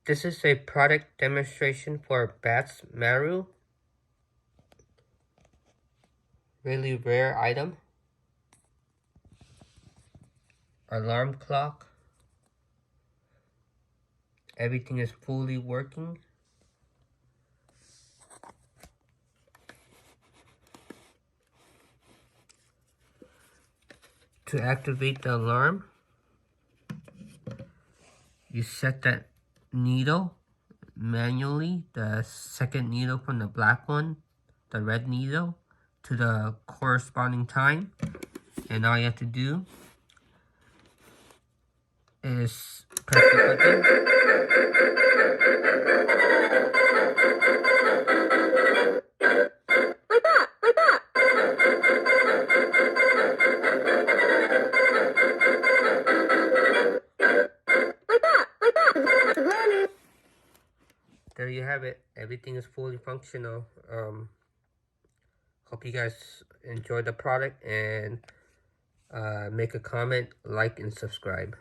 This is a product demonstration for Badtz Maru. Really rare item. Alarm clock. Everything is fully working. To activate the alarm, you set that needle manually, the second needle from the black one, the red needle, to the corresponding time. And all you have to do is press the button. There you have it. Everything is fully functional. Hope you guys enjoy the product, and make a comment, like, and subscribe.